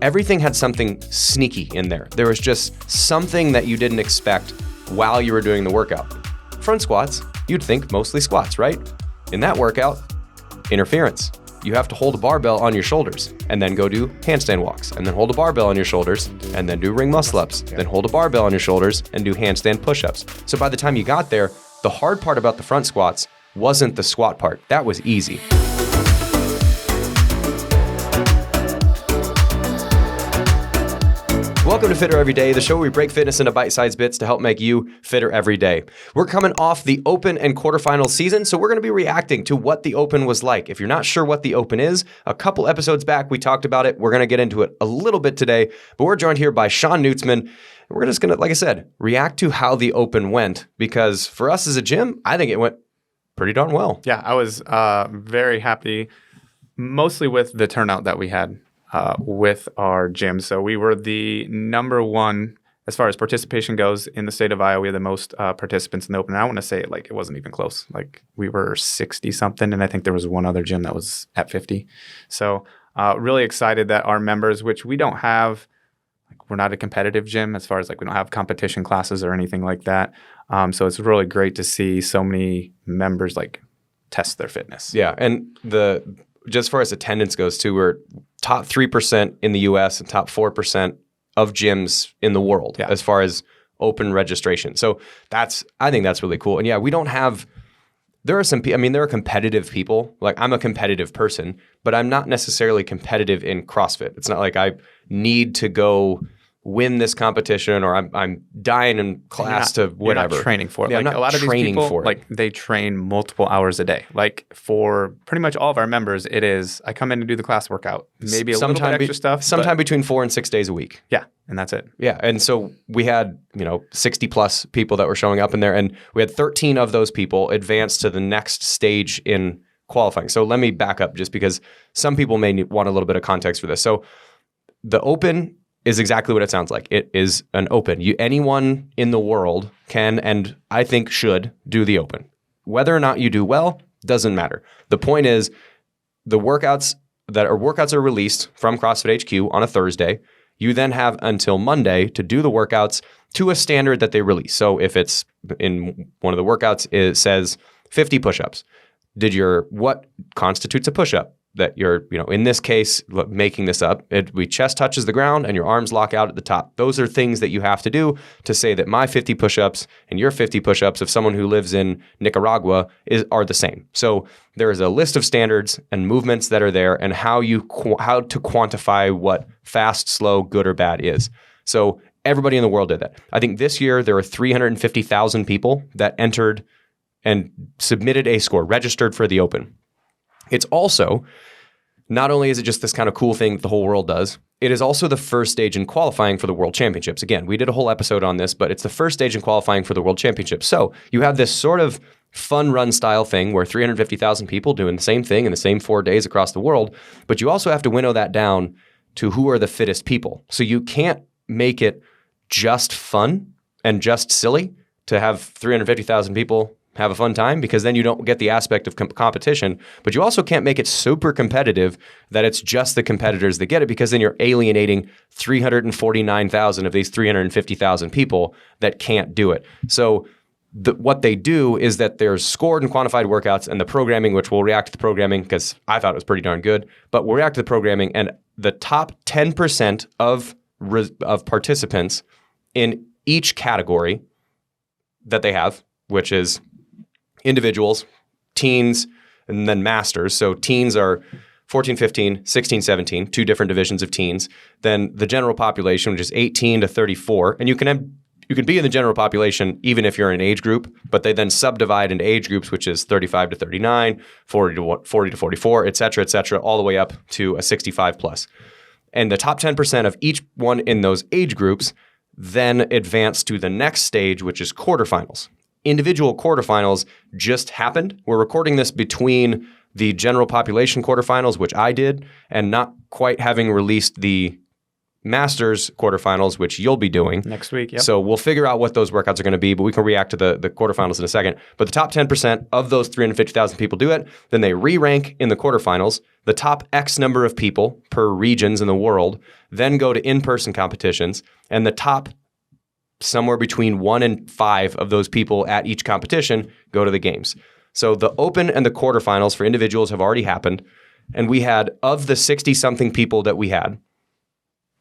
everything had something sneaky in there. There was just something that you didn't expect while you were doing the workout. Front squats, you'd think mostly squats, right? In that workout, interference. You have to hold a barbell on your shoulders and then go do handstand walks, and then hold a barbell on your shoulders and then do ring muscle ups, then hold a barbell on your shoulders and do handstand push-ups. So by the time you got there, the hard part about the front squats wasn't the squat part. That was easy. Welcome to Fitter Every Day, the show where we break fitness into bite-sized bits to help make you fitter every day. We're coming off the Open and quarterfinals season, so we're going to be reacting to what the Open was like. If you're not sure what the Open is, a couple episodes back we talked about it. We're going to get into it a little bit today, but we're joined here by Shawn Nuetzman. We're just going to, like I said, react to how the Open went, because for us as a gym, I think it went pretty darn well. Yeah, I was very happy, mostly with the turnout that we had with our gym. So we were the number one as far as participation goes in the state of Iowa. We had the most participants in the Open. And I want to say it wasn't even close. Like we were 60 something, and I think there was one other gym that was at 50. So really excited that our members, which we don't have, we're not a competitive gym as far as we don't have competition classes or anything like that. So it's really great to see so many members test their fitness. Yeah, and just as far as attendance goes too, we're top 3% in the U.S. and top 4% of gyms in the world as far as Open registration. So I think that's really cool. And yeah, we don't have, there are competitive people. Like I'm a competitive person, but I'm not necessarily competitive in CrossFit. It's not like I need to go win this competition or I'm dying in class to whatever. You're not training for it. Yeah, a lot of these people, they train multiple hours a day. For pretty much all of our members, it is, I come in to do the class workout, maybe a little bit extra stuff. Sometime between 4 and 6 days a week. Yeah, and that's it. Yeah, and so we had, 60 plus people that were showing up in there, and we had 13 of those people advance to the next stage in qualifying. So let me back up just because some people may want a little bit of context for this. So the Open is exactly what it sounds like. It is an Open. Anyone in the world can, and I think should, do the Open. Whether or not you do well, doesn't matter. The point is, the workouts are released from CrossFit HQ on a Thursday. You then have until Monday to do the workouts to a standard that they release. So if it's in one of the workouts, it says 50 push-ups. What constitutes a push-up? That you're, in this case, making this up, chest touches the ground and your arms lock out at the top. Those are things that you have to do to say that my 50 push-ups and your 50 push-ups of someone who lives in Nicaragua are the same. So there is a list of standards and movements that are there and how to quantify what fast, slow, good, or bad is. So everybody in the world did that. I think this year there were 350,000 people that entered and submitted a score, registered for the Open. It's also, not only is it just this kind of cool thing that the whole world does, it is also the first stage in qualifying for the World Championships. Again, we did a whole episode on this, but it's the first stage in qualifying for the World Championships. So you have this sort of fun run style thing where 350,000 people doing the same thing in the same 4 days across the world, but you also have to winnow that down to who are the fittest people. So you can't make it just fun and just silly to have 350,000 people have a fun time, because then you don't get the aspect of competition, but you also can't make it super competitive that it's just the competitors that get it, because then you're alienating 349,000 of these 350,000 people that can't do it. So what they do is that there's scored and quantified workouts and the programming, which we'll react to the programming because I thought it was pretty darn good, but we'll react to the programming, and the top 10% of participants in each category that they have, which is individuals, teens, and then masters. So teens are 14, 15, 16, 17, two different divisions of teens. Then the general population, which is 18 to 34. And you can be in the general population even if you're in an age group, but they then subdivide into age groups, which is 35 to 39, 40 to 44, et cetera, all the way up to a 65 plus. And the top 10% of each one in those age groups then advance to the next stage, which is quarterfinals. Individual quarterfinals just happened. We're recording this between the general population quarterfinals, which I did, and not quite having released the Masters quarterfinals, which you'll be doing next week. Yep. So we'll figure out what those workouts are going to be, but we can react to the quarterfinals in a second. But the top 10% of those 350,000 people do it. Then they re-rank in the quarterfinals. The top X number of people per regions in the world then go to in-person competitions, and the top somewhere between 1 and 5 of those people at each competition go to the games. So the Open and the quarterfinals for individuals have already happened, and we had, of the 60-something people that we had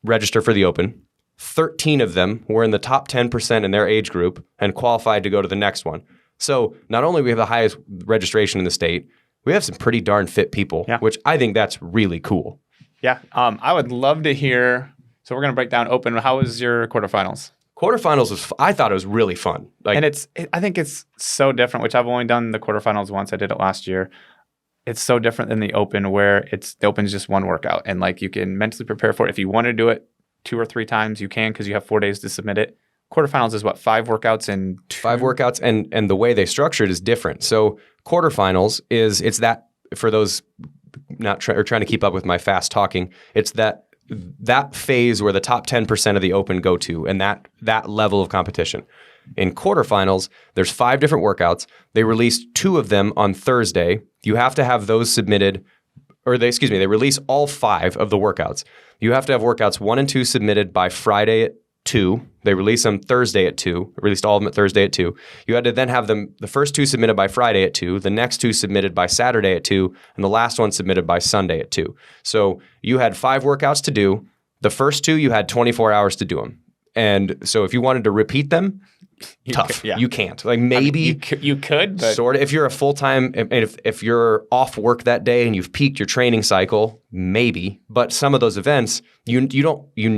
register for the Open, 13 of them were in the top 10% in their age group and qualified to go to the next one. So not only do we have the highest registration in the state, we have some pretty darn fit people, which I think that's really cool. Yeah. I would love to hear. So we're going to break down Open. How was your quarterfinals? Quarterfinals was, I thought it was really fun. And I think it's so different, which I've only done the quarterfinals once. I did it last year. It's so different than the Open, where the Open's just one workout, and like you can mentally prepare for it. If you want to do it 2 or 3 times, you can, because you have 4 days to submit it. Quarterfinals is what, 5 workouts and 5 workouts, and the way they structure it is different. So quarterfinals it's that, for those not trying to keep up with my fast talking, it's that phase where the top 10% of the Open go to, and that level of competition. In quarterfinals, there's 5 different workouts. They released 2 of them on Thursday. You have to have those submitted, or they release all 5 of the workouts. You have to have workouts 1 and 2 submitted by Friday at 2. They release them Thursday at 2. Released all of them at Thursday at 2. You had to then have the first 2 submitted by Friday at 2, the next 2 submitted by Saturday at 2, and the last one submitted by Sunday at 2. So you had 5 workouts to do. The first 2, you had 24 hours to do them. And so if you wanted to repeat them, tough. You can't. Like maybe you could, but sort of. If you're a full-time, and if you're off work that day and you've peaked your training cycle, maybe. But some of those events, you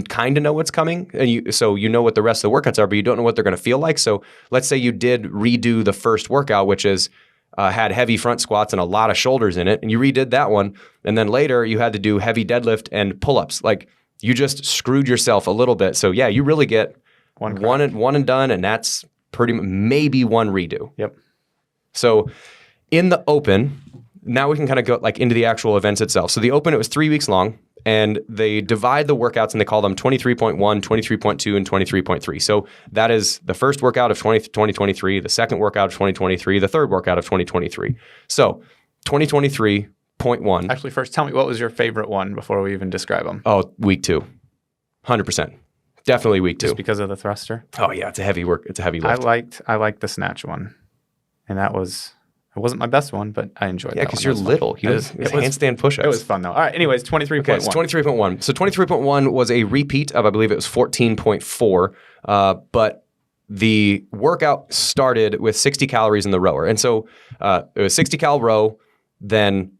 kind of know what's coming, and so you know what the rest of the workouts are, but you don't know what they're going to feel like. So let's say you did redo the first workout, which is had heavy front squats and a lot of shoulders in it, and you redid that one, and then later you had to do heavy deadlift and pull-ups. Like you just screwed yourself a little bit. So yeah, you really get one and done, and that's pretty maybe one redo. Yep. So in the Open, now we can kind of go like into the actual events itself. So the Open, it was 3 weeks long, and they divide the workouts and they call them 23.1, 23.2, and 23.3. So that is the first workout of 2023, the second workout of 2023, the third workout of 2023. So 2023.1. Actually, first, tell me, what was your favorite one before we even describe them? Oh, week 2. 100%. Definitely week 2. Just because of the thruster? Oh yeah, it's a heavy work. It's a heavy lift. I liked the snatch one, and it wasn't my best one, but I enjoyed that one. Yeah, because you're little. It was handstand push-ups. It was fun though. All right, anyways, 23.1. Okay, so 23.1. So 23.1 was a repeat of, I believe it was 14.4, but the workout started with 60 calories in the rower. And so it was 60 cal row, then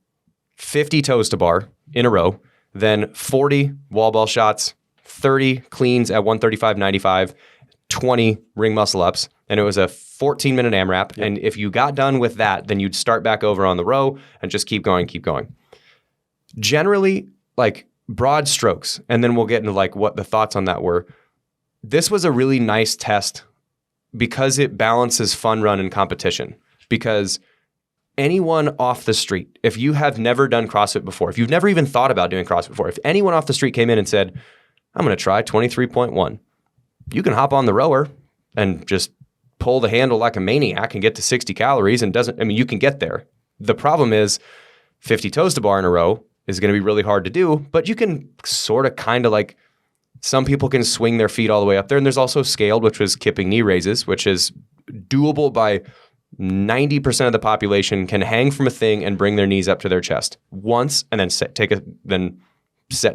50 toes to bar in a row, then 40 wall ball shots, 30 cleans at 135.95, 20 ring muscle ups, and it was a 14-minute AMRAP. Yep. And if you got done with that, then you'd start back over on the row and just keep going. Generally, like broad strokes, and then we'll get into like what the thoughts on that were. This was a really nice test because it balances fun run and competition. Because anyone off the street, if you have never done CrossFit before, if you've never even thought about doing CrossFit before, if anyone off the street came in and said, I'm going to try 23.1, you can hop on the rower and just pull the handle like a maniac and get to 60 calories and you can get there. The problem is 50 toes to bar in a row is going to be really hard to do, but you can sort of kind of like, some people can swing their feet all the way up there. And there's also scaled, which was kipping knee raises, which is doable by 90% of the population can hang from a thing and bring their knees up to their chest once and then set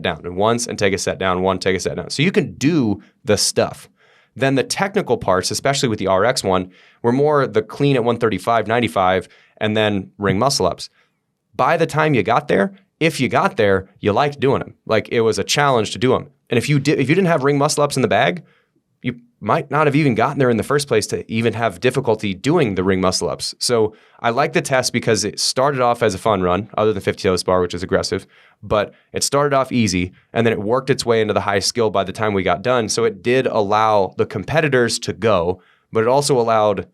down, and once and take a set down, one, take a set down. So you can do the stuff. Then the technical parts, especially with the RX one, were more the clean at 135.95 and then ring muscle ups. By the time you got there, if you got there, you liked doing them. Like it was a challenge to do them. And if you didn't have ring muscle ups in the bag, you might not have even gotten there in the first place to even have difficulty doing the ring muscle ups. So I like the test because it started off as a fun run, other than 50 toes bar, which is aggressive, but it started off easy and then it worked its way into the high skill by the time we got done. So it did allow the competitors to go, but it also allowed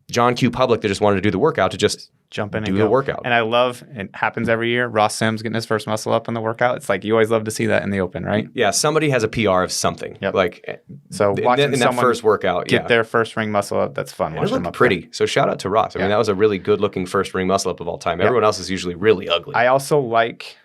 John Q. Public that just wanted to do the workout to just jump in do and the go. workout. And I love, it happens every year, Ross Sims getting his first muscle up in the workout. It's like you always love to see that in the open, right? Yeah, somebody has a PR of something. Yep. Like So watching in that someone first workout, get their first ring muscle up, that's fun. it Watching them looked up pretty. there. So shout out to Ross. I mean, that was a really good looking first ring muscle up of all time. Everyone else is usually really ugly. I also like,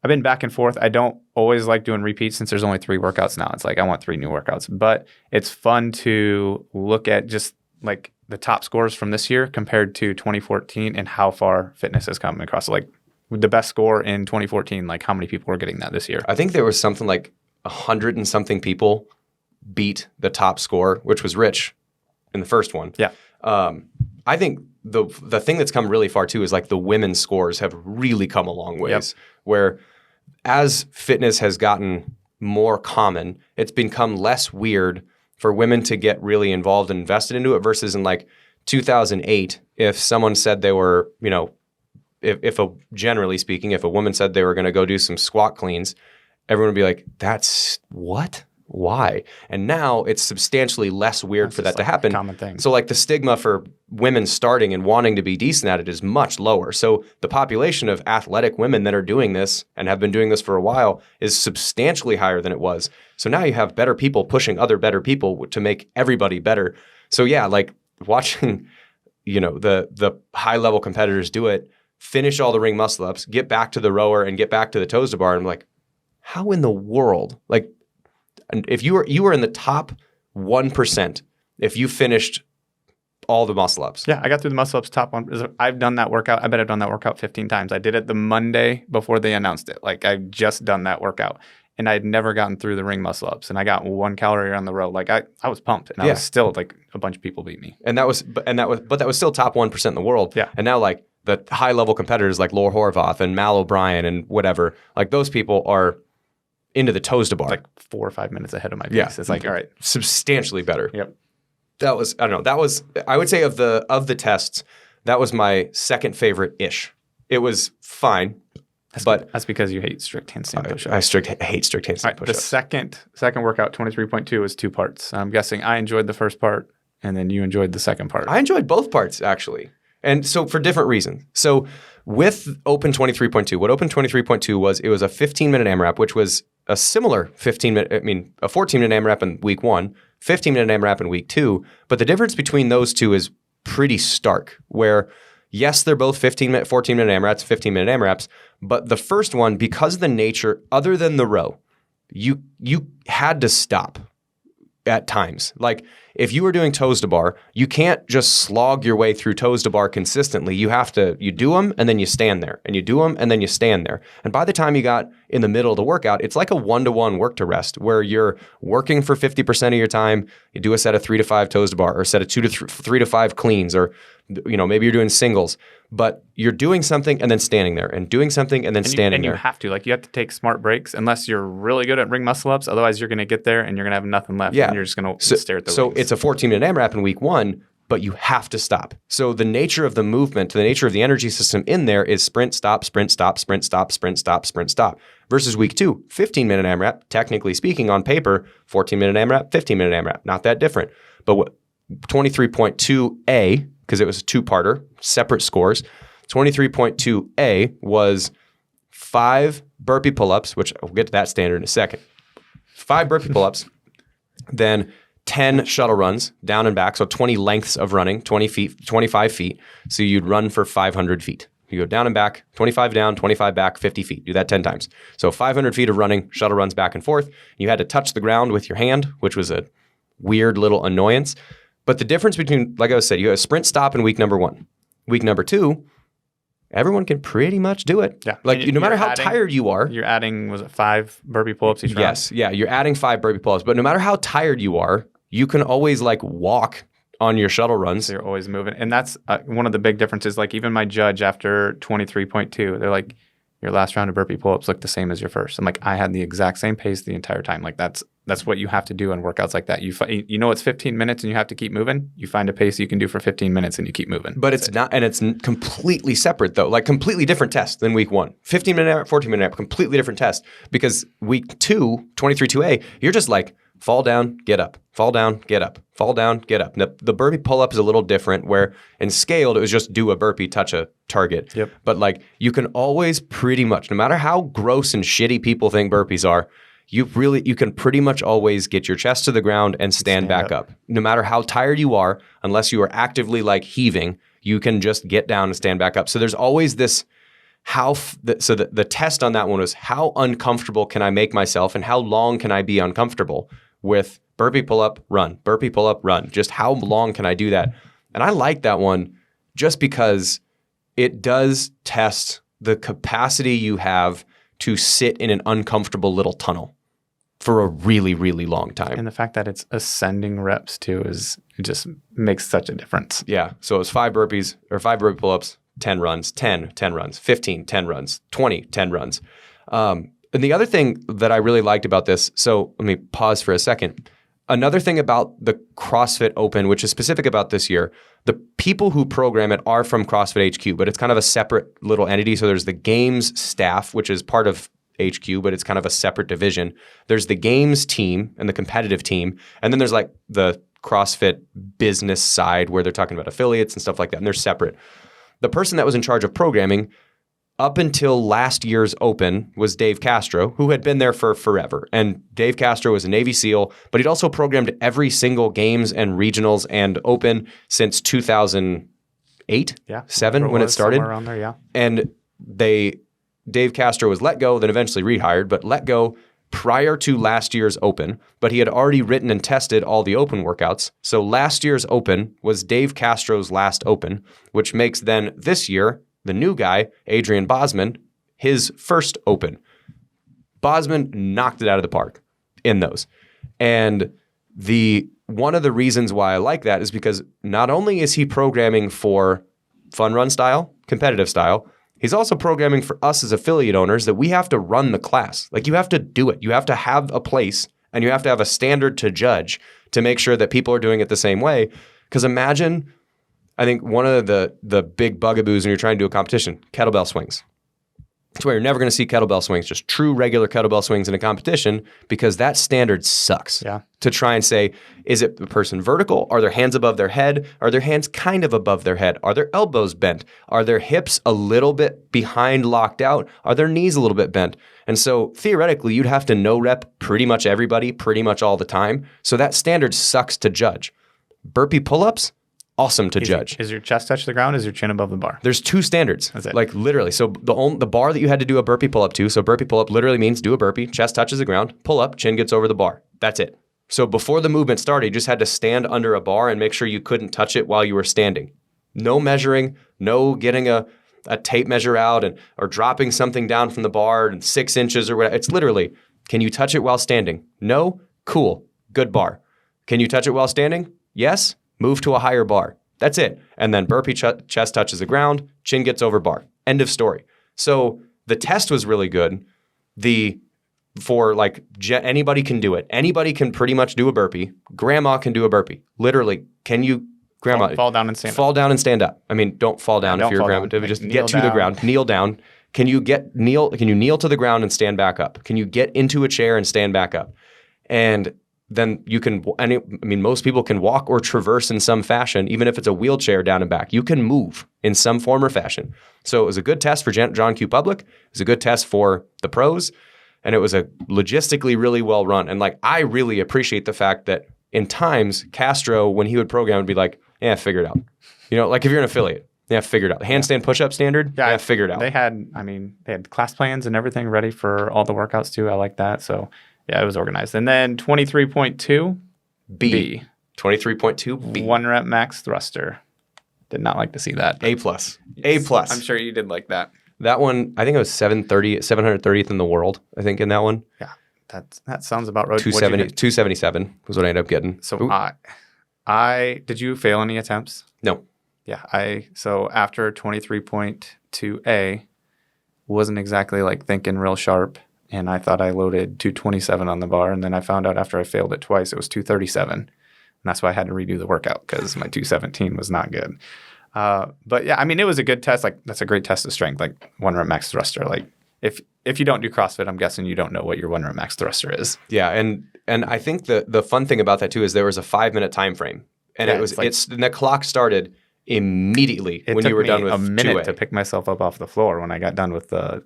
I've been back and forth. I don't always like doing repeats since there's only 3 workouts now. It's like I want 3 new workouts, but it's fun to look at just like the top scores from this year compared to 2014 and how far fitness has come across. Like the best score in 2014, like how many people were getting that this year? I think there was something like 100 and something people beat the top score, which was Rich in the first one. Yeah. I think the thing that's come really far too is like the women's scores have really come a long ways. Where as fitness has gotten more common, it's become less weird for women to get really involved and invested into it versus in like 2008, if someone said they were, you know, generally speaking, if a woman said they were going to go do some squat cleans, everyone would be like, that's what? Why? And now it's substantially less weird for that to happen. Common thing. So like the stigma for women starting and wanting to be decent at it is much lower. So the population of athletic women that are doing this and have been doing this for a while is substantially higher than it was. So now you have better people pushing other better people to make everybody better. So yeah, like watching, you know, the high level competitors do it, finish all the ring muscle ups, get back to the rower and get back to the toes to bar. And I'm like, how in the world? Like, and if you were in the top 1%, if you finished all the muscle ups. Yeah, I got through the muscle ups top 1. I've done that workout. I bet I've done that workout 15 times. I did it the Monday before they announced it. Like I've just done that workout. And I'd never gotten through the ring muscle ups. And I got 1 calorie on the row. Like I was pumped. And I was still like a bunch of people beat me. And that was still top 1% in the world. Yeah. And now like the high level competitors like Laura Horvath and Mal O'Brien and whatever, like those people are into the toes to bar. Like 4 or 5 minutes ahead of my pace. Yeah. It's like, all right. Substantially better. Yep. That was, I don't know, that was, I would say of the tests, that was my second favorite-ish. It was fine, but that's because you hate strict handstand push-ups. I hate strict handstand right, push-ups. The second workout, 23.2, was 2 parts. I'm guessing I enjoyed the first part, and then you enjoyed the second part. I enjoyed both parts, actually. And so for different reasons. So with Open 23.2, what Open 23.2 was, it was a 15-minute AMRAP, which was a similar 15-minute, I mean, a 14-minute AMRAP in week 1, 15-minute AMRAP in week 2. But the difference between those two is pretty stark, where yes, they're both 14-minute AMRAPs, 15-minute AMRAPs, but the first one, because of the nature, other than the row, you had to stop at times. Like if you were doing toes to bar, you can't just slog your way through toes to bar consistently. You do them and then you stand there, and you do them and then you stand there. And by the time you got in the middle of the workout, it's like a 1-to-1 work to rest, where you're working for 50% of your time. You do a set of 3 to 5 toes to bar, or a set of 3 to 5 cleans, or maybe you're doing singles, but you're doing something and then standing there, and doing something and then standing there. And you have to. Like, you have to take smart breaks unless you're really good at ring muscle ups. Otherwise, you're going to get there and you're going to have nothing left. Yeah. And you're just going to stare at the So rings. it's a 14-minute AMRAP in week 1, but you have to stop. So the nature of the movement, the nature of the energy system in there is sprint, stop, sprint, stop, sprint, stop, sprint, stop, sprint, stop. Versus week 2, 15-minute AMRAP, technically speaking on paper, 14-minute AMRAP, 15-minute AMRAP, not that different. But what 23.2A, because it was a 2-parter, separate scores, 23.2A was 5 burpee pull-ups, which we'll get to that standard in a second. 5 burpee pull-ups, then 10 shuttle runs down and back, so 20 lengths of running, 25 feet. So you'd run for 500 feet. You go down and back, 25 down, 25 back, 50 feet. Do that 10 times. So 500 feet of running, shuttle runs back and forth. You had to touch the ground with your hand, which was a weird little annoyance. But the difference between, like I said, you have a sprint stop in week number 1. Week number 2, everyone can pretty much do it. Yeah. Like no matter how tired you are. You're adding, was it 5 burpee pull-ups each round? Yes. Yeah. You're adding 5 burpee pull-ups. But no matter how tired you are, you can always like walk on your shuttle runs. So you're always moving. And that's one of the big differences. Like even my judge after 23.2, they're like, your last round of burpee pull-ups look the same as your first. I'm like, I had the exact same pace the entire time. Like that's what you have to do in workouts like that. You know it's 15 minutes and you have to keep moving. You find a pace you can do for 15 minutes and you keep moving. But it's not, and it's completely separate though, like completely different test than week 1. 15-minute AMRAP, 14-minute AMRAP, completely different test. Because week 2, 23.2A, you're just like fall down, get up, fall down, get up, fall down, get up. Now, the burpee pull-up is a little different where in scaled, it was just do a burpee, touch a target. Yep. But like you can always pretty much, no matter how gross and shitty people think burpees are, you can pretty much always get your chest to the ground and stand back up. No matter how tired you are, unless you are actively like heaving, you can just get down and stand back up. So there's always this the test on that one was how uncomfortable can I make myself and how long can I be uncomfortable with burpee pull-up, run, burpee pull-up, run. Just how long can I do that? And I like that one just because it does test the capacity you have to sit in an uncomfortable little tunnel for a really, really long time. And the fact that it's ascending reps too it just makes such a difference. Yeah. So it was 5 burpees or 5 burpee pull-ups, 10 runs, 10 runs, 15, 10 runs, 20, 10 runs. And the other thing that I really liked about this, so let me pause for a second. Another thing about the CrossFit Open, which is specific about this year, the people who program it are from CrossFit HQ, but it's kind of a separate little entity. So there's the games staff, which is part of HQ, but it's kind of a separate division. There's the games team and the competitive team. And then there's like the CrossFit business side where they're talking about affiliates and stuff like that. And they're separate. The person that was in charge of programming up until last year's Open was Dave Castro, who had been there for forever. And Dave Castro was a Navy SEAL, but he'd also programmed every single games and regionals and Open since 2008, 7 when it started. Somewhere around there, yeah. And Dave Castro was let go, then eventually rehired, but let go prior to last year's Open, but he had already written and tested all the Open workouts. So last year's Open was Dave Castro's last Open, which makes then this year, the new guy, Adrian Bozman, his first Open. Bozman knocked it out of the park in those. And one of the reasons why I like that is because not only is he programming for fun run style, competitive style, he's also programming for us as affiliate owners that we have to run the class. Like you have to do it. You have to have a place and you have to have a standard to judge to make sure that people are doing it the same way. Because imagine, I think one of the big bugaboos when you're trying to do a competition, kettlebell swings. It's where you're never going to see kettlebell swings, just true regular kettlebell swings in a competition because that standard sucks. Yeah. To try and say, is it the person vertical? Are their hands above their head? Are their hands kind of above their head? Are their elbows bent? Are their hips a little bit behind locked out? Are their knees a little bit bent? And so theoretically, you'd have to no rep pretty much everybody pretty much all the time. So that standard sucks to judge. Burpee pull-ups, awesome to judge. Is your chest touch the ground? Is your chin above the bar? There's 2 standards. That's it. Like literally. So the bar that you had to do a burpee pull-up to, so burpee pull-up literally means do a burpee, chest touches the ground, pull up, chin gets over the bar. That's it. So before the movement started, you just had to stand under a bar and make sure you couldn't touch it while you were standing. No measuring, no getting a tape measure out or dropping something down from the bar and 6 inches or whatever. It's literally, can you touch it while standing? No? Cool. Good bar. Can you touch it while standing? Yes? Move to a higher bar. That's it. And then burpee chest touches the ground, chin gets over bar. End of story. So the test was really good. Anybody can do it. Anybody can pretty much do a burpee. Grandma can do a burpee. Literally, can you, grandma? Fall down and stand up. Fall down and stand up. I mean, don't fall down if you're grandma. Just get to the ground. Kneel down. Can you kneel to the ground and stand back up? Can you get into a chair and stand back up? And then you can, most people can walk or traverse in some fashion, even if it's a wheelchair down and back. You can move in some form or fashion. So it was a good test for John Q. Public. It was a good test for the pros. And it was a logistically really well run. And I really appreciate the fact that in times, Castro, when he would program, would be like, yeah, figure it out. Like if you're an affiliate, yeah, figure it out. The handstand push-up standard, yeah, figure it out. They had class plans and everything ready for all the workouts too. I like that. So yeah, it was organized. And then 23.2 B. 23.2 B. 1 rep max thruster. Did not like to see that. A+. A+. I'm sure you did like that. That one, I think it was 730th in the world, I think, in that one. Yeah, that sounds about right. 277 was what I ended up getting. So I did you fail any attempts? No. Yeah, so after 23.2A, wasn't exactly thinking real sharp, and I thought I loaded 227 on the bar, and then I found out after I failed it twice, it was 237, and that's why I had to redo the workout because my 217 was not good. But yeah, it was a good test. That's a great test of strength, 1 rep max thruster. If you don't do CrossFit, I'm guessing you don't know what your 1 rep max thruster is. Yeah, and And I think the fun thing about that too is there was a 5-minute time frame, and Yeah, and the clock started immediately when you were done with a minute 2A. to pick myself up off the floor when I got done with the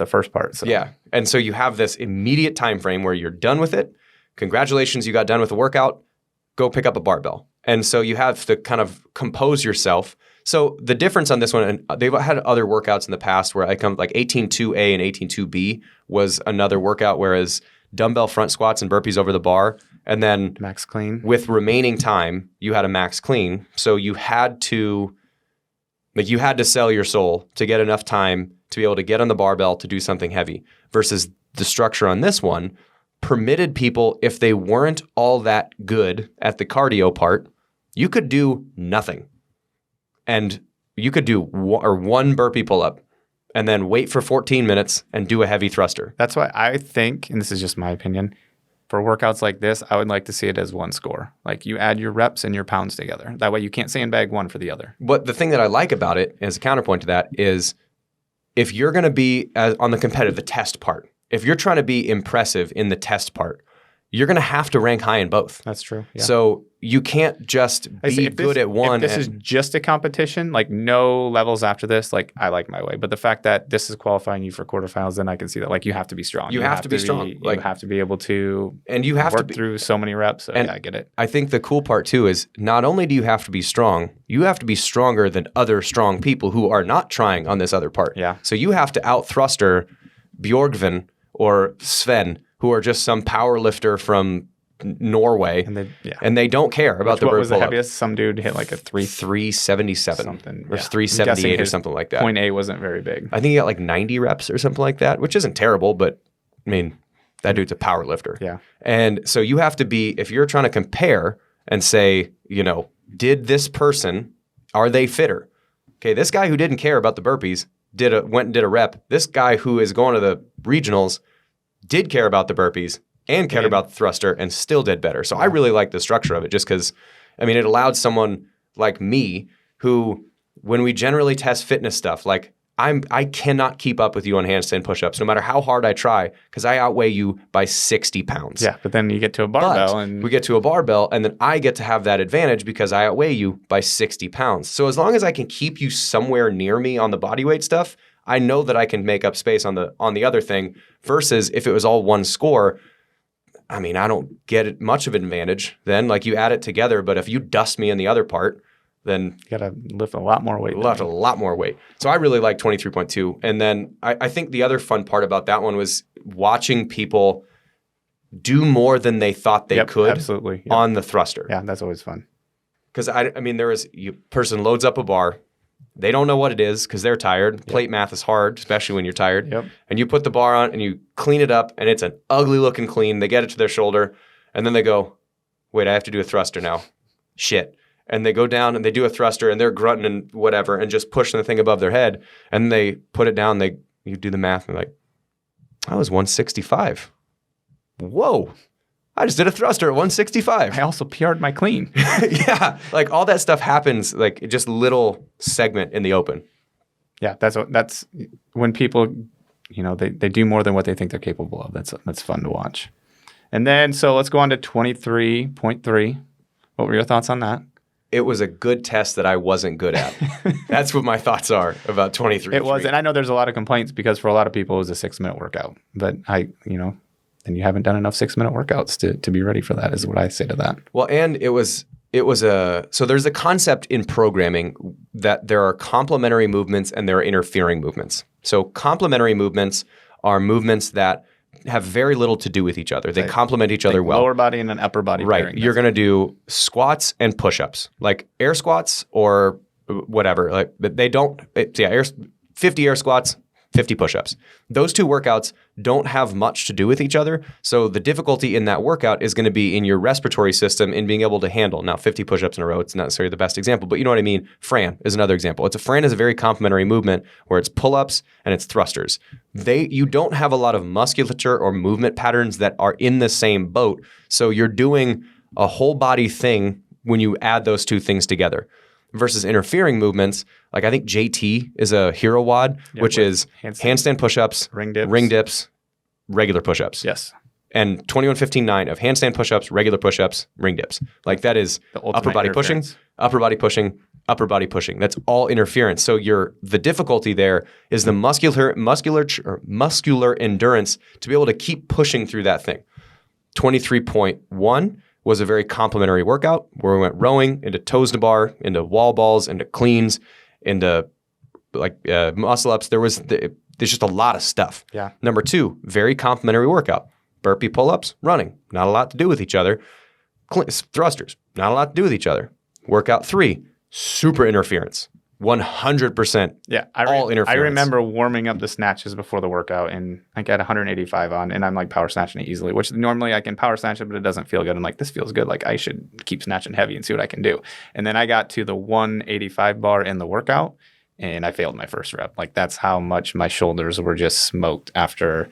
first part. So. Yeah, and so you have this immediate time frame where you're done with it. Congratulations, you got done with the workout. Go pick up a barbell. And so you have to kind of compose yourself. So the difference on this one, and they've had other workouts in the past where I come like 18-2A and 18-2B was another workout, whereas dumbbell front squats and burpees over the bar, and then max clean. With remaining time, you had a max clean. So you had to sell your soul to get enough time to be able to get on the barbell to do something heavy, versus the structure on this one permitted people, if they weren't all that good at the cardio part, you could do nothing. And you could do one burpee pull-up and then wait for 14 minutes and do a heavy thruster. That's why I think, and this is just my opinion, for workouts like this, I would like to see it as one score. Like you add your reps and your pounds together. That way you can't sandbag one for the other. But the thing that I like about it, as a counterpoint to that, is if you're going to be on the competitive, the test part, if you're trying to be impressive in the test part, you're going to have to rank high in both. That's true. Yeah. So you can't just be good at one. If this is just a competition, like no levels after this, like I like my way. But the fact that this is qualifying you for quarterfinals, then I can see that like you have to be strong. You have to be strong. You have to be able to and you have work to through so many reps. So and yeah, I get it. I think the cool part too is not only do you have to be strong, you have to be stronger than other strong people who are not trying on this other part. Yeah. So you have to out-thruster Bjorgvin or Sven, who are just some power lifter from Norway, and they don't care about the bird pull-up. What was the pull-up. heaviest? Some dude hit like a 377 something, or 378 or something like that. Point A wasn't very big. I think he got like 90 reps or something like that, which isn't terrible, but I mean, that dude's a power lifter. Yeah. And so you have to be, if you're trying to compare and say, did this person, are they fitter? Okay, this guy who didn't care about the burpees went and did a rep. This guy who is going to the regionals did care about the burpees and cared about the thruster and still did better. So I really like the structure of it just because, it allowed someone like me who, when we generally test fitness stuff, like I cannot keep up with you on handstand push-ups no matter how hard I try because I outweigh you by 60 pounds. Yeah, but then you get to a barbell we get to a barbell and then I get to have that advantage because I outweigh you by 60 pounds. So as long as I can keep you somewhere near me on the bodyweight stuff, I know that I can make up space on the other thing versus if it was all one score, I don't get much of an advantage then. Like you add it together, but if you dust me in the other part, then you got to lift a lot more weight. Lift a lot more weight. So I really like 23.2. And then I think the other fun part about that one was watching people do more than they thought they could absolutely. On the thruster. Yeah, that's always fun. Because there was a person loads up a bar. They don't know what it is because they're tired. Plate math is hard, especially when you're tired. Yep. And you put the bar on and you clean it up and it's an ugly looking clean. They get it to their shoulder and then they go, wait, I have to do a thruster now. Shit. And they go down and they do a thruster and they're grunting and whatever and just pushing the thing above their head. And they put it down. You do the math and they're like, I was 165. Whoa. I just did a thruster at 165. I also PR'd my clean. Yeah. Like all that stuff happens like just little segment in the open. Yeah. That's when people, they do more than what they think they're capable of. That's fun to watch. And then, so let's go on to 23.3. What were your thoughts on that? It was a good test that I wasn't good at. That's what my thoughts are about 23. It was, and I know there's a lot of complaints because for a lot of people it was a 6-minute workout. But then you haven't done enough 6-minute workouts to be ready for that is what I say to that. Well, and so there's a concept in programming that there are complementary movements and there are interfering movements. So complementary movements are movements that have very little to do with each other. They complement each other well. Lower body and an upper body right. pairing. You're going to do squats and push-ups, like air squats or whatever. Like, but they don't. 50 air squats, 50 push-ups. Those two workouts don't have much to do with each other. So the difficulty in that workout is going to be in your respiratory system in being able to handle. Now, 50 push-ups in a row, it's not necessarily the best example, but you know what I mean? Fran is another example. Fran is a very complementary movement where it's pull-ups and it's thrusters. You don't have a lot of musculature or movement patterns that are in the same boat. So you're doing a whole body thing when you add those two things together. Versus interfering movements, like I think JT is a hero WOD, which is handstand push-ups, ring dips, regular push-ups. Yes. and 21-15-9 of handstand push-ups, regular push-ups, ring dips. Like that is The ultimate upper body pushing, interference. upper body pushing, upper body pushing. That's all interference. So the difficulty there is the muscular endurance to be able to keep pushing through that thing. 23.1 was a very complimentary workout where we went rowing into toes to bar, into wall balls, into cleans, into muscle ups. There's just a lot of stuff. Yeah. Number 2, very complimentary workout. Burpee pull-ups, running, not a lot to do with each other. Thrusters, not a lot to do with each other. Workout 3, super interference. 100% Yeah, all interference. I remember warming up the snatches before the workout, and I got 185 on, and I'm like power snatching it easily, which normally I can power snatch it, but it doesn't feel good. I'm like, this feels good. Like I should keep snatching heavy and see what I can do. And then I got to the 185 bar in the workout, and I failed my first rep. Like that's how much my shoulders were just smoked after,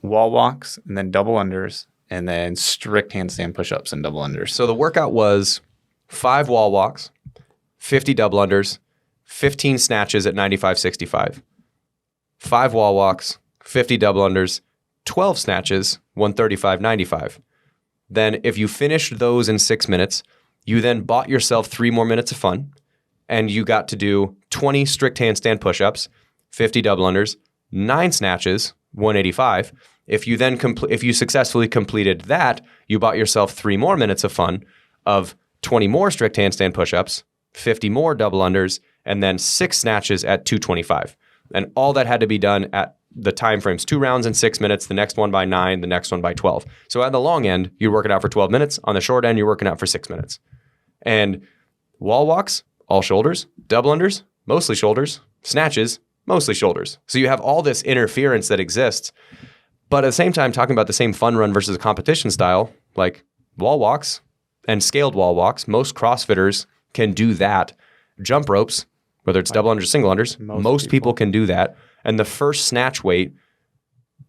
wall walks, and then double unders, and then strict handstand push-ups and double unders. So the workout was 5 wall walks, 50 double unders, 15 snatches at 95-65, 5 wall walks, 50 double unders, 12 snatches, 135-95. Then if you finished those in 6 minutes, you then bought yourself 3 more minutes of fun, and you got to do 20 strict handstand push-ups, 50 double unders, 9 snatches, 185. If you successfully completed that, you bought yourself 3 more minutes of fun of 20 more strict handstand push-ups, 50 more double unders, and then 6 snatches at 225. And all that had to be done at the time frames, 2 rounds in 6 minutes, the next one by 9, the next one by 12. So at the long end, you're working out for 12 minutes. On the short end, you're working out for 6 minutes. And wall walks, all shoulders, double unders, mostly shoulders, snatches, mostly shoulders. So you have all this interference that exists. But at the same time, talking about the same fun run versus a competition style, like wall walks and scaled wall walks, most CrossFitters can do that. Jump ropes, whether it's double unders, single unders, most people can do that. And the first snatch weight,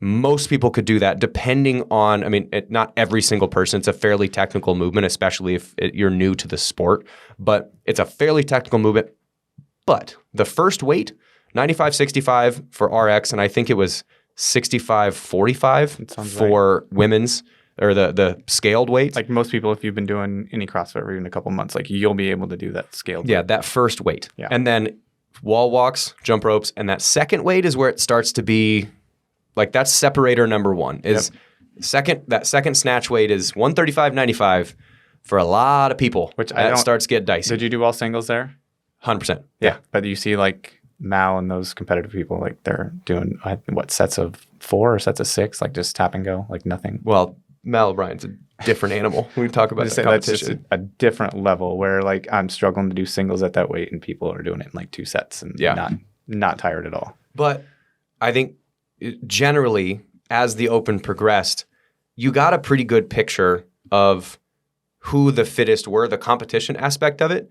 most people could do that depending on, not every single person. It's a fairly technical movement, especially if you're new to the sport. But it's a fairly technical movement. But the first weight, 95-65 for RX, and I think it was 65-45 for women's, or the scaled weight. Like most people, if you've been doing any CrossFit for even a couple months, like you'll be able to do that scaled weight. That first weight. Yeah. And then wall walks, jump ropes, and that second weight is where it starts to be, like that's separator number 1. That second snatch weight is 135-95 for a lot of people. Which starts to get dicey. Did you do all singles there? 100%. Yeah. But you see like Mal and those competitive people, like they're doing sets of 4 or sets of 6, like just tap and go, like nothing. Well, Mal O'Brien's a different animal. We talk about that competition. That's just a different level where like I'm struggling to do singles at that weight and people are doing it in like 2 sets and not tired at all. But I think generally as the Open progressed, you got a pretty good picture of who the fittest were, the competition aspect of it.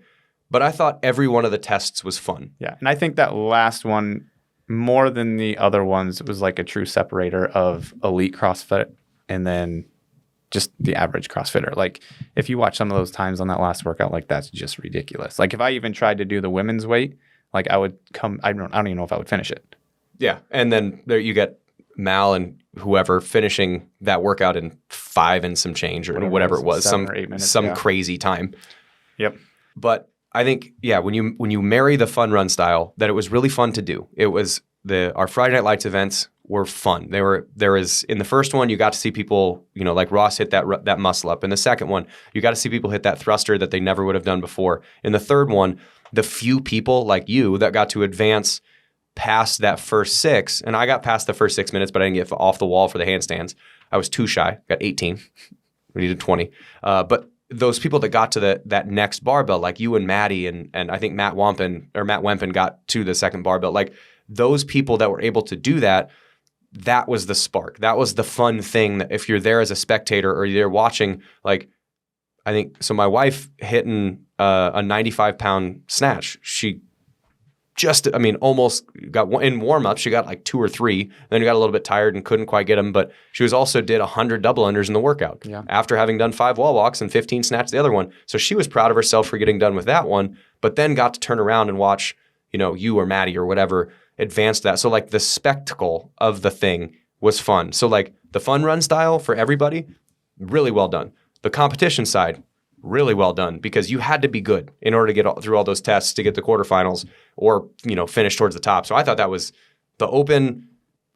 But I thought every one of the tests was fun. Yeah. And I think that last one, more than the other ones, was like a true separator of elite CrossFit and then just the average CrossFitter. Like if you watch some of those times on that last workout, like that's just ridiculous. Like if I even tried to do the women's weight, like I don't even know if I would finish it. Yeah. And then there you get Mal and whoever finishing that workout in 5 and some change or whatever it was, 7 or 8 minutes, some crazy time. Yep. But I think, when you marry the fun run style, that it was really fun to do. It was our Friday Night Lights events were fun. There was in the first one, you got to see people, like Ross hit that muscle up. In the second one, you got to see people hit that thruster that they never would have done before. In the third one, the few people like you that got to advance past that first 6, and I got past the first 6 minutes, but I didn't get off the wall for the handstands. I was too shy. Got 18. We needed 20. But those people that got to that next barbell, like you and Maddie, and I think Matt Wempen got to the second barbell, like those people that were able to do that was the spark. That was the fun thing that if you're there as a spectator or you're watching, like I think, so my wife hitting a 95-pound snatch, she just, almost got one in warm-up. She got like 2 or 3. Then got a little bit tired and couldn't quite get them. But she did 100 double unders in the workout after having done 5 wall walks and 15 snatches the other one. So she was proud of herself for getting done with that one, but then got to turn around and watch, you or Maddie or whatever advance that. So like the spectacle of the thing was fun. So like The fun run style for everybody, really well done. The competition side, really well done because you had to be good in order to get through all those tests to get the quarterfinals or, finish towards the top. So I thought that was the Open.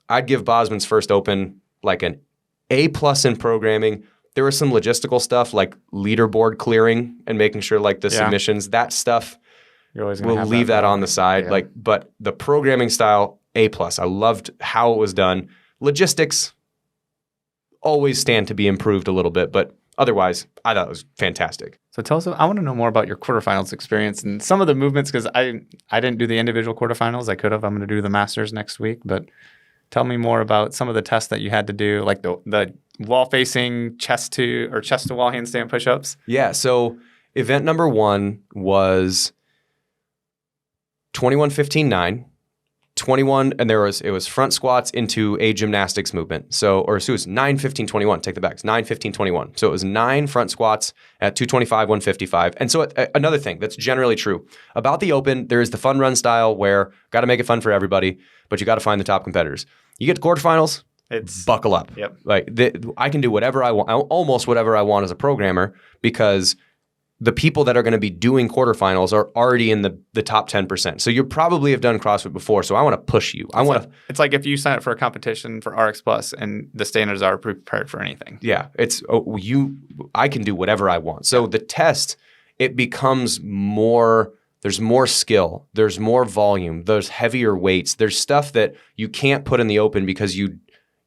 I'd give Bozman's first Open like an A+ in programming. There was some logistical stuff like leaderboard clearing and making sure like the submissions, that stuff, we'll leave that on the side. Yeah. But the programming style, A+. I loved how it was done. Logistics always stand to be improved a little bit, but otherwise, I thought it was fantastic. So tell us, I want to know more about your quarterfinals experience and some of the movements because I didn't do the individual quarterfinals. I could have. I'm going to do the Masters next week, but tell me more about some of the tests that you had to do, like the wall-facing chest to wall handstand push-ups. Yeah, so event number 1 was 21-15-9. 21, and it was front squats into a gymnastics movement. So it was 9-15-21, take the back. It's 9-15-21. So it was 9 front squats at 225, 155. And so another thing that's generally true about the Open, there is the fun run style where got to make it fun for everybody, but you got to find the top competitors. You get to quarterfinals, buckle up. Yep. I can do whatever I want, almost whatever I want as a programmer because the people that are going to be doing quarterfinals are already in the top 10%. So you probably have done CrossFit before. So I want to push you. It's like if you sign up for a competition for RX Plus and the standards are prepared for anything. Yeah, I can do whatever I want. So the test, it becomes more. There's more skill. There's more volume. There's heavier weights. There's stuff that you can't put in the Open because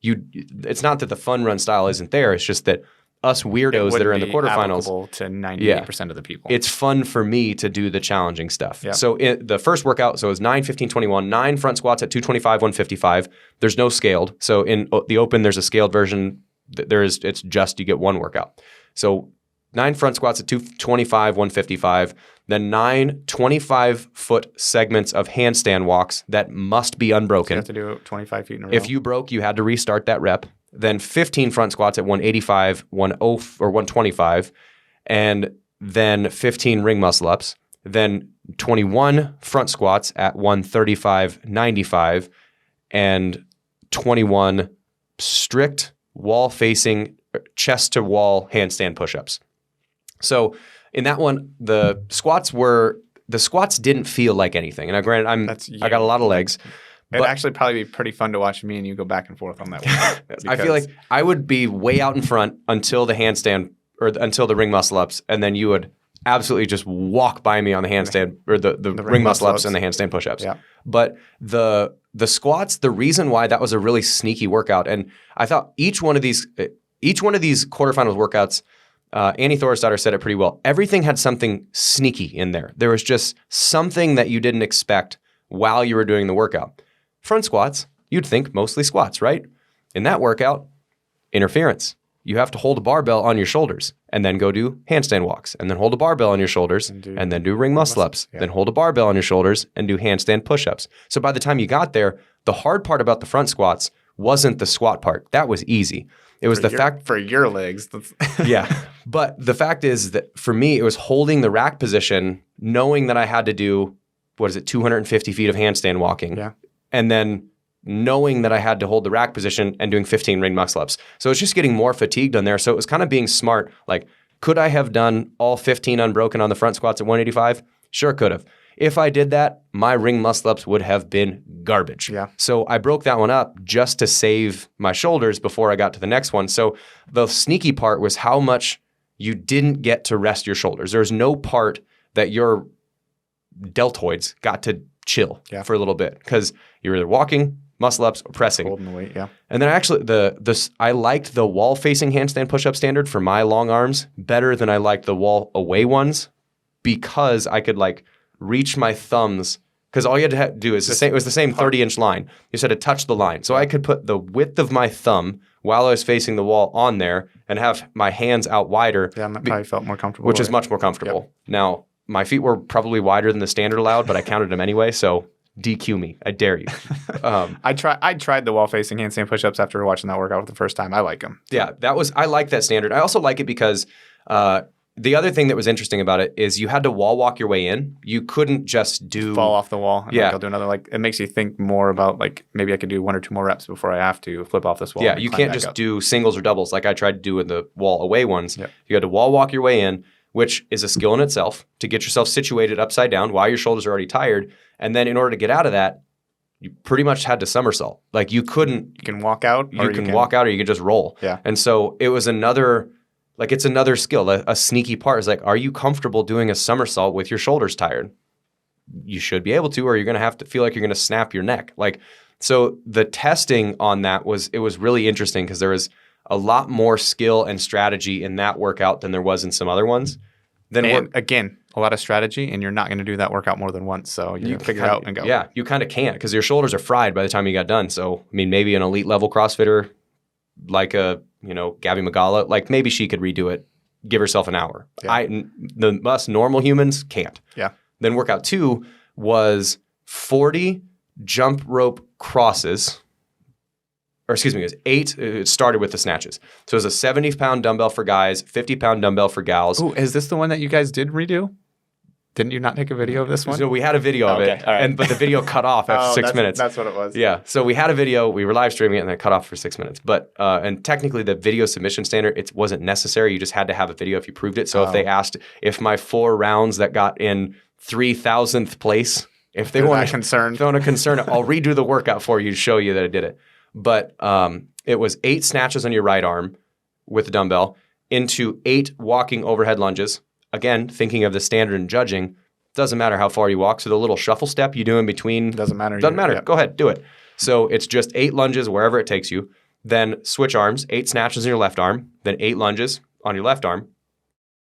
it's not that the fun run style isn't there. It's just that us weirdos that are in the quarterfinals to 98% of the people. It's fun for me to do the challenging stuff. Yep. So the first workout, so it was 9-15-21, 9 front squats at 225, 155. There's no scaled. So in the Open, there's a scaled version. It's just you get one workout. So 9 front squats at 225, 155. Then 9 25-foot segments of handstand walks that must be unbroken. So you have to do it 25 feet in a row. If you broke, you had to restart that rep. Then 15 front squats at 185, 10 or 125, and then 15 ring muscle ups. Then 21 front squats at 135, 95, and 21 strict wall-facing chest to wall handstand push-ups. So in that one, the squats didn't feel like anything. And granted, I got a lot of legs. It'd actually probably be pretty fun to watch me and you go back and forth on that one. I feel like I would be way out in front until the handstand or until the ring muscle ups, and then you would absolutely just walk by me on the handstand or the ring muscle ups and the handstand push-ups. Yeah. But the squats, the reason why that was a really sneaky workout, and I thought each one of these quarterfinals workouts, Annie Thorisdottir said it pretty well. Everything had something sneaky in there. There was just something that you didn't expect while you were doing the workout. Front squats, you'd think mostly squats, right? In that workout, interference. You have to hold a barbell on your shoulders and then go do handstand walks and then hold a barbell on your shoulders and then do ring muscle ups. Yeah. Then hold a barbell on your shoulders and do handstand push-ups. So by the time you got there, the hard part about the front squats wasn't the squat part. That was easy. It was for your legs. Yeah. But the fact is that for me, it was holding the rack position, knowing that I had to do, 250 feet of handstand walking. Yeah. And then knowing that I had to hold the rack position and doing 15 ring muscle ups. So it's just getting more fatigued on there. So it was kind of being smart. Like, could I have done all 15 unbroken on the front squats at 185? Sure could have. If I did that, my ring muscle ups would have been garbage. Yeah. So I broke that one up just to save my shoulders before I got to the next one. So the sneaky part was how much you didn't get to rest your shoulders. There's no part that your deltoids got to chill for a little bit because you're either walking, muscle ups, or pressing. Holding the weight, yeah. And then actually, I liked the wall facing handstand push up standard for my long arms better than I liked the wall away ones because I could reach my thumbs because all you had to do is it was the same 30-inch line. You just had to touch the line, so I could put the width of my thumb while I was facing the wall on there and have my hands out wider. Yeah, that probably felt more comfortable. Which is much more comfortable. Yep. Now, my feet were probably wider than the standard allowed, but I counted them anyway, so DQ me. I dare you. I tried the wall-facing handstand push-ups after watching that workout for the first time. I like them. Yeah, I like that standard. I also like it because the other thing that was interesting about it is you had to wall walk your way in. You couldn't just fall off the wall. And Yeah. I'll do another. Like, it makes you think more about, like, maybe I could do 1 or 2 more reps before I have to flip off this wall. Yeah, and you climb can't back just up. do singles or doubles like I tried to do in the wall away ones. Yep. You had to wall walk your way in, which is a skill in itself to get yourself situated upside down while your shoulders are already tired. And then in order to get out of that, you pretty much had to somersault. Like you couldn't. You can walk out. You can walk out or you can just roll. Yeah. And so it was another, like it's another skill. A sneaky part is like, are you comfortable doing a somersault with your shoulders tired? You should be able to, or you're going to have to feel like you're going to snap your neck. Like, so the testing on that was really interesting because there was a lot more skill and strategy in that workout than there was in some other ones. And again, a lot of strategy, and you're not going to do that workout more than once. So you figure it out and go. Yeah, you kind of can't because your shoulders are fried by the time you got done. So, I mean, maybe an elite level CrossFitter like a, Gabby Magala, like maybe she could redo it, give herself an hour. Yeah. Us normal humans can't. Yeah. Then workout 2 was 40 jump rope crosses. Or excuse me, it was 8. It started with the snatches. So it was a 70-pound dumbbell for guys, 50-pound dumbbell for gals. Ooh, is this the one that you guys did redo? Didn't you not take a video of this one? So we had a video of it, all right. but the video cut off after 6 minutes. That's what it was. Yeah. So we had a video, we were live streaming it, and then cut off for 6 minutes. But and technically, the video submission standard, it wasn't necessary. You just had to have a video if you proved it. So if they asked if my 4 rounds that got in 3,000th place, if they weren't concerned, thrown a concern, I'll redo the workout for you to show you that I did it. But it was 8 snatches on your right arm with the dumbbell into 8 walking overhead lunges. Again, thinking of the standard in judging, doesn't matter how far you walk. So the little shuffle step you do in between. Doesn't matter. Doesn't matter. Yep. Go ahead, do it. So it's just 8 lunges wherever it takes you. Then switch arms, 8 snatches on your left arm, then 8 lunges on your left arm,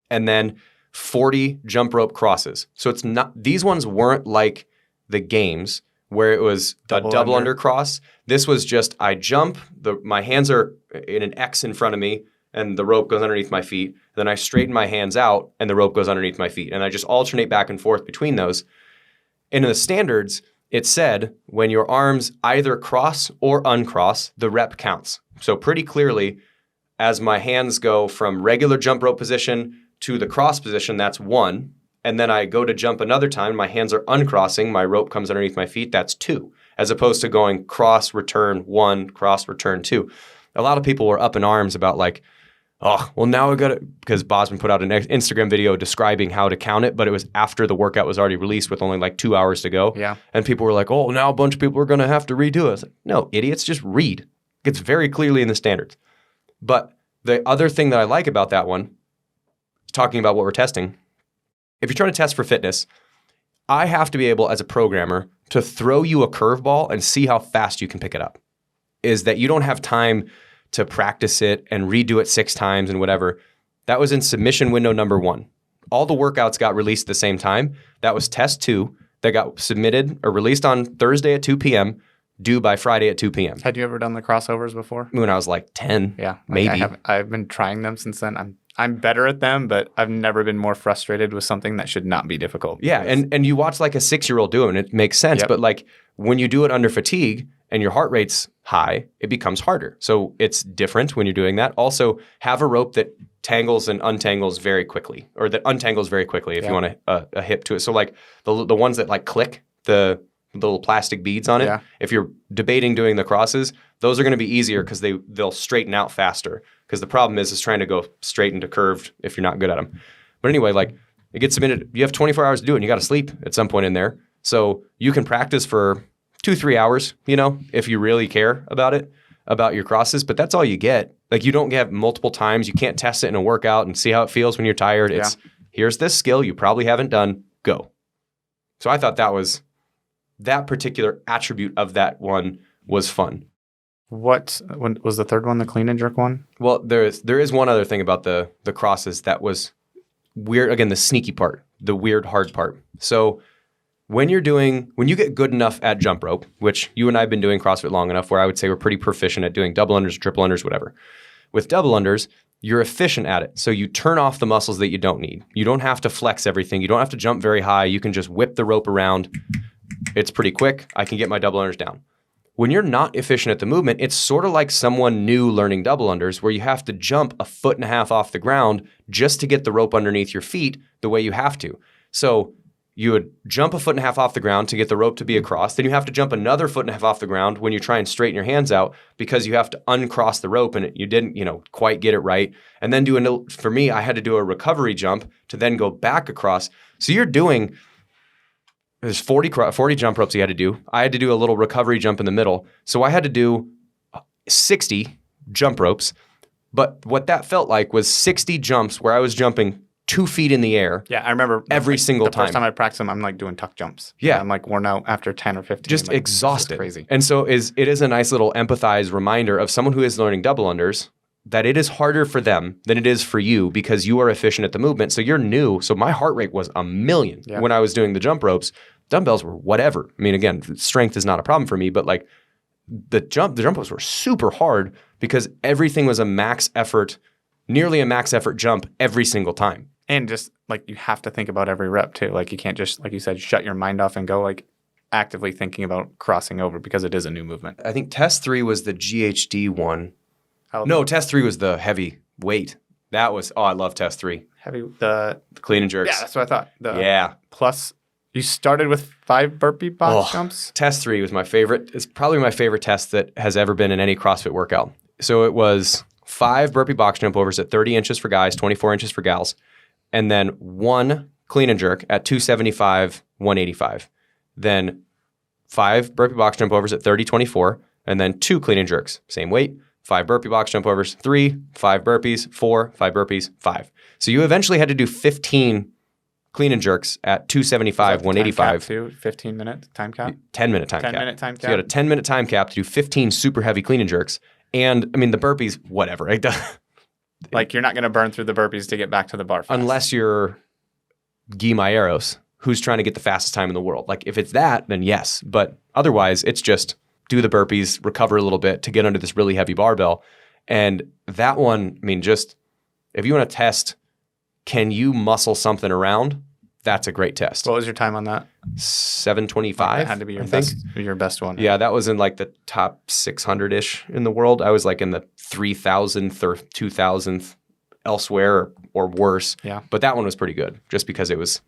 and then 40 jump rope crosses. So it's not, these ones weren't like the games where it was a double under cross. This was just I jump, my hands are in an X in front of me, and the rope goes underneath my feet. Then I straighten my hands out, and the rope goes underneath my feet. And I just alternate back and forth between those. And in the standards, it said when your arms either cross or uncross, the rep counts. So pretty clearly, as my hands go from regular jump rope position to the cross position, that's 1. And then I go to jump another time, my hands are uncrossing, my rope comes underneath my feet, that's 2. As opposed to going cross, return 1, cross, return 2. A lot of people were up in arms about like, oh, well now I got to, because Bozman put out an Instagram video describing how to count it, but it was after the workout was already released with only like 2 hours to go. Yeah. And people were like, oh, now a bunch of people are going to have to redo it. I was like, no, idiots, just read. It's very clearly in the standards. But the other thing that I like about that one, talking about what we're testing, if you're trying to test for fitness, I have to be able as a programmer to throw you a curveball and see how fast you can pick it up. Is that you don't have time to practice it and redo it 6 times and whatever. That was in submission window number 1. All the workouts got released at the same time. That was test 2 that got submitted or released on Thursday at 2 p.m., due by Friday at 2 p.m. Had you ever done the crossovers before? When I was like 10, Yeah. maybe. I've been trying them since then. I'm better at them, but I've never been more frustrated with something that should not be difficult. Yeah, and you watch like a 6-year-old do it, and it makes sense. Yep. But like when you do it under fatigue and your heart rate's high, it becomes harder. So it's different when you're doing that. Also, have a rope that tangles and untangles very quickly, or that untangles very quickly if you want a hip to it. So like the ones that like click, the little plastic beads on it. Yeah. If you're debating doing the crosses, those are going to be easier because they'll straighten out faster. Because the problem is trying to go straight into curved if you're not good at them. But anyway, like it gets submitted. You have 24 hours to do it, and you got to sleep at some point in there. So you can practice for 2-3 hours, if you really care about it, about your crosses. But that's all you get. Like you don't get multiple times. You can't test it in a workout and see how it feels when you're tired. Yeah. It's here's this skill you probably haven't done. Go. So I thought that particular attribute of that one was fun. When was the third one, the clean and jerk one? Well, there is one other thing about the crosses that was weird. Again, the sneaky part, the weird hard part. So when you get good enough at jump rope, which you and I have been doing CrossFit long enough where I would say we're pretty proficient at doing double unders, triple unders, whatever. With double unders, you're efficient at it. So you turn off the muscles that you don't need. You don't have to flex everything. You don't have to jump very high. You can just whip the rope around. It's pretty quick. I can get my double unders down. when you're not efficient at the movement, it's sort of like someone new learning double unders where you have to jump 1.5 feet off the ground just to get the rope underneath your feet the way you have to. So you would jump 1.5 feet off the ground to get the rope to be across. Then you have to jump another 1.5 feet off the ground when you try and straighten your hands out because you have to uncross the rope and you didn't, quite get it right. And then for me, I had to do a recovery jump to then go back across. So there's 40 jump ropes you had to do. I had to do a little recovery jump in the middle. So I had to do 60 jump ropes. But what that felt like was 60 jumps where I was jumping 2 feet in the air. Yeah, I remember every single time. The first time I practiced them, I'm like doing tuck jumps. Yeah. I'm like worn out after 10 or 15. Just like, exhausted. Crazy. And so it is a nice little empathized reminder of someone who is learning double unders that it is harder for them than it is for you because you are efficient at the movement. So you're new. So my heart rate was 1,000,000 when I was doing the jump ropes. Dumbbells were whatever. I mean, again, strength is not a problem for me, but like the jump ropes were super hard because everything was nearly a max effort jump every single time. And just like you have to think about every rep too. Like you can't just, like you said, shut your mind off and go like actively thinking about crossing over because it is a new movement. I think test 3 was the GHD one. No, test 3 was the heavy weight. That was, I love test 3. The clean and jerks. Yeah, that's what I thought. Yeah. Plus, you started with 5 burpee box jumps? Test 3 was my favorite. It's probably my favorite test that has ever been in any CrossFit workout. So it was 5 burpee box jump overs at 30 inches for guys, 24 inches for gals, and then 1 clean and jerk at 275, 185. Then 5 burpee box jump overs at 30, 24, and then 2 clean and jerks, same weight. 5 burpee box jump overs, 3, 5 burpees, 4, 5 burpees, 5. So you eventually had to do 15 clean and jerks at 275, 185. 15-minute time cap? 10-minute time cap. 10-minute time cap. So you had a 10-minute time cap to do 15 super heavy clean and jerks. And I mean, the burpees, whatever. Right? Like you're not going to burn through the burpees to get back to the bar fast. Unless you're Guy Maieros, who's trying to get the fastest time in the world. Like if it's that, then yes. But otherwise, it's just do the burpees, recover a little bit to get under this really heavy barbell. And that one, I mean, just if you want to test, can you muscle something around? That's a great test. What was your time on that? 725. That had to be your best one. Yeah, that was in like the top 600-ish in the world. I was like in the 3,000th or 2,000th elsewhere or worse. Yeah. But that one was pretty good just because it was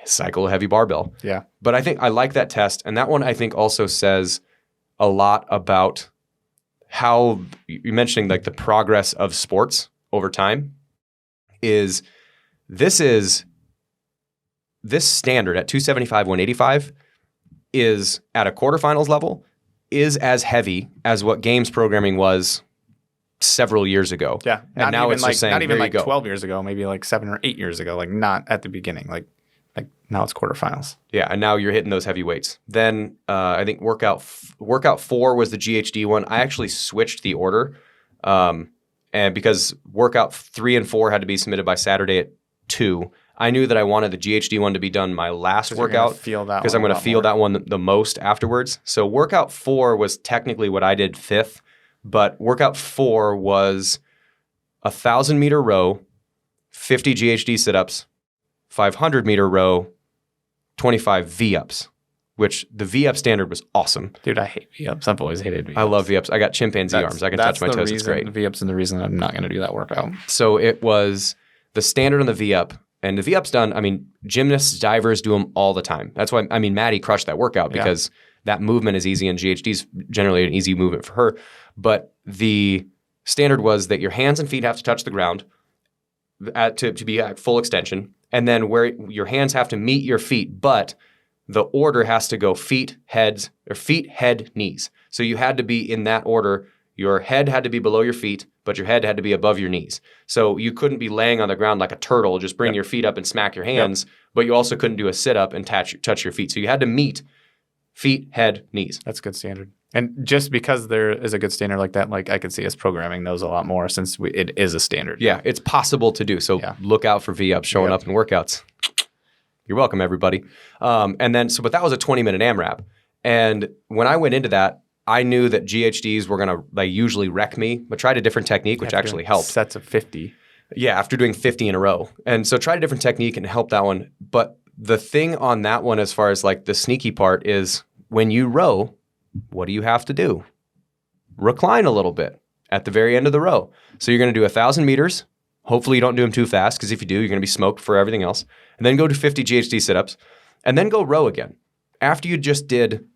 cycle heavy barbell. Yeah. But I think I like that test. And that one I think also says a lot about how you're mentioning like the progress of sports over time this standard at 275, 185 is at a quarterfinals level is as heavy as what games programming was several years ago. Yeah. And now it's just saying, not even like 12 years ago, maybe like 7 or 8 years ago, like not at the beginning. Like now it's quarterfinals. Yeah, and now you're hitting those heavy weights. Then I think workout 4 was the GHD one. I actually switched the order, and because workout 3 and 4 had to be submitted by Saturday at 2, I knew that I wanted the GHD one to be done my last workout because I'm going to feel that one the most afterwards. So workout 4 was technically what I did 5th, but workout 4 was 1,000-meter row, 50 GHD sit-ups, 500-meter row, 25 V-ups, which the V-up standard was awesome. Dude, I hate V-ups. I've always hated V-ups. I love V-ups. I got chimpanzee arms. I can touch my toes. It's great. V-ups and the reason I'm not going to do that workout. So it was the standard on the V-up. And the V-up's done, I mean, gymnasts, divers do them all the time. That's why, I mean, Maddie crushed that workout because that movement is easy and GHD's generally an easy movement for her. But the standard was that your hands and feet have to touch the ground to be at full extension. And then where your hands have to meet your feet, but the order has to go feet, head, knees. So you had to be in that order. Your head had to be below your feet, but your head had to be above your knees. So you couldn't be laying on the ground like a turtle, just bring your feet up and smack your hands, but you also couldn't do a sit-up and touch your feet. So you had to meet feet, head, knees. That's a good standard. And just because there is a good standard like that, like I could see us programming those a lot more since it is a standard. Yeah, it's possible to do. So look out for V-ups showing up in workouts. You're welcome, everybody. But that was a 20-minute AMRAP. And when I went into that, I knew that GHDs were going to usually wreck me, but tried a different technique, which actually helped. Sets of 50. Yeah, after doing 50 in a row. And so tried a different technique and helped that one. But the thing on that one as far as like the sneaky part is when you row, what do you have to do? Recline a little bit at the very end of the row. So you're going to do 1,000 meters. Hopefully you don't do them too fast, because if you do, you're going to be smoked for everything else. And then go to 50 GHD sit-ups, and then go row again. After you just did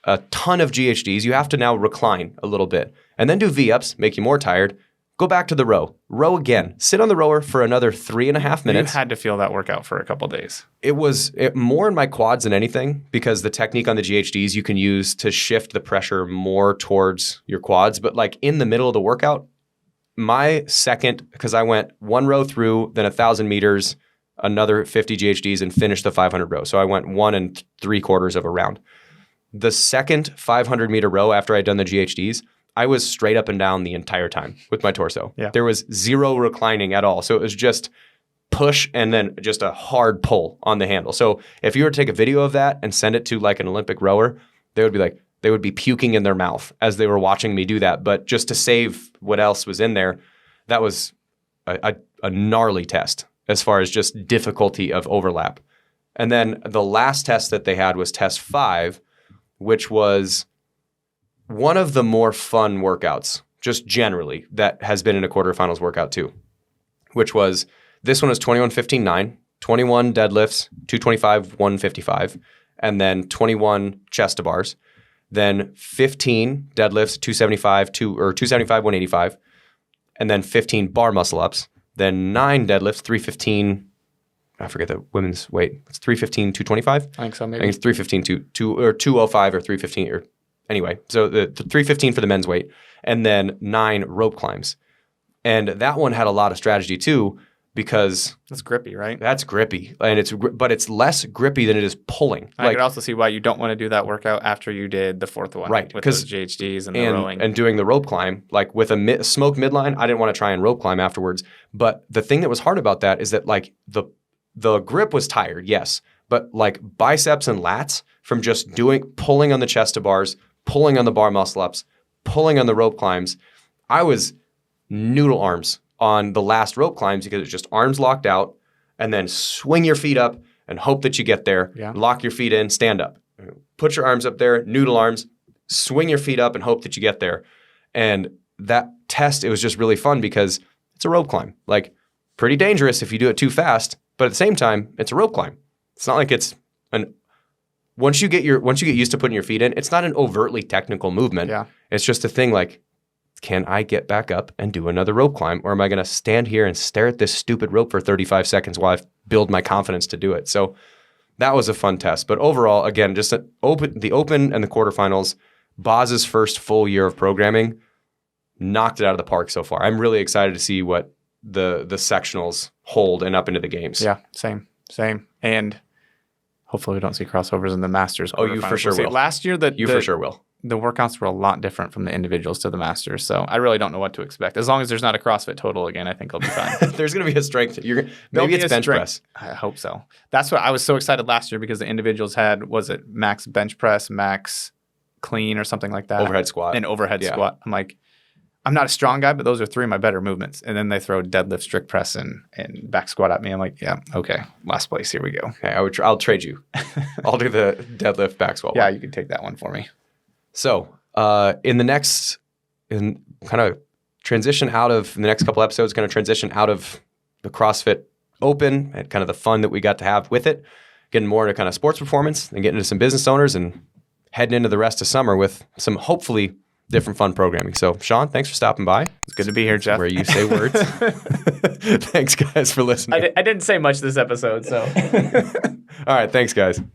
a ton of GHDs, you have to now recline a little bit, and then do V-ups, make you more tired. Go back to the row. Row again. Sit on the rower for another 3.5 minutes. You had to feel that workout for a couple days. It was more in my quads than anything, because the technique on the GHDs you can use to shift the pressure more towards your quads. But like in the middle of the workout, my second, because I went one row through, then 1,000 meters, another 50 GHDs, and finished the 500 row. So I went 1 3/4 of a round. The second 500 meter row after I'd done the GHDs, I was straight up and down the entire time with my torso. Yeah. There was zero reclining at all. So it was just push and then just a hard pull on the handle. So if you were to take a video of that and send it to like an Olympic rower, they would be puking in their mouth as they were watching me do that. But just to save what else was in there, that was a gnarly test as far as just difficulty of overlap. And then the last test that they had was test 5, which was one of the more fun workouts, just generally, that has been in a quarterfinals workout too, which was, this one was 21-15-9, 21 deadlifts, 225, 155, and then 21 chest to bars, then 15 deadlifts, 275, 185, and then 15 bar muscle ups, then 9 deadlifts, 315, I forget the women's weight. It's 315, 225? I think so, maybe. I think it's 315, 205 or 315 or anyway. So the 315 for the men's weight, and then 9 rope climbs. And that one had a lot of strategy too, because That's grippy, right? that's grippy, and but it's less grippy than it is pulling. I could also see why you don't want to do that workout after you did the 4th one. Right, With those GHDs and the rowing. and doing the rope climb, like with a smoke midline, I didn't want to try and rope climb afterwards. But the thing that was hard about that is that like the grip was tired, yes, but like biceps and lats from just pulling on the chest to bars, pulling on the bar muscle ups, pulling on the rope climbs. I was noodle arms on the last rope climbs because it's just arms locked out, and then swing your feet up and hope that you get there. Yeah. Lock your feet in, stand up. Put your arms up there, noodle arms, swing your feet up and hope that you get there. And that test, it was just really fun because it's a rope climb. Like, pretty dangerous if you do it too fast, but at the same time, it's a rope climb. It's not like it's once you get used to putting your feet in, it's not an overtly technical movement. Yeah. It's just a thing like, can I get back up and do another rope climb? Or am I going to stand here and stare at this stupid rope for 35 seconds while I build my confidence to do it? So that was a fun test. But overall, again, just the Open and the quarterfinals, Boz's first full year of programming, knocked it out of the park so far. I'm really excited to see what the sectionals hold and up into the games. Yeah, same. And hopefully we don't see crossovers in the Masters. Oh, you for sure will. Last year, for sure will. The workouts were a lot different from the individuals to the Masters, so I really don't know what to expect. As long as there's not a CrossFit total again, I think I'll be fine. There's going to be a strength. Maybe it's bench press. I hope so. That's what I was so excited last year because the individuals had, was it max bench press, max clean or something like that? Overhead squat. And overhead squat. I'm like, I'm not a strong guy, but those are 3 of my better movements. And then they throw deadlift, strict press, and back squat at me. I'm like, yeah, okay, last place, here we go. Okay, I'll trade you. I'll do the deadlift back squat. Yeah, you can take that one for me. So in kind of transition out of in the next couple episodes, kind of transition out of the CrossFit Open and kind of the fun that we got to have with it, getting more into kind of sports performance and getting into some business owners and heading into the rest of summer with some hopefully different fun programming. So Shawn, thanks for stopping by. It's good to be here, Jeff. Where you say words. Thanks guys for listening. I didn't say much this episode, so. All right, thanks guys.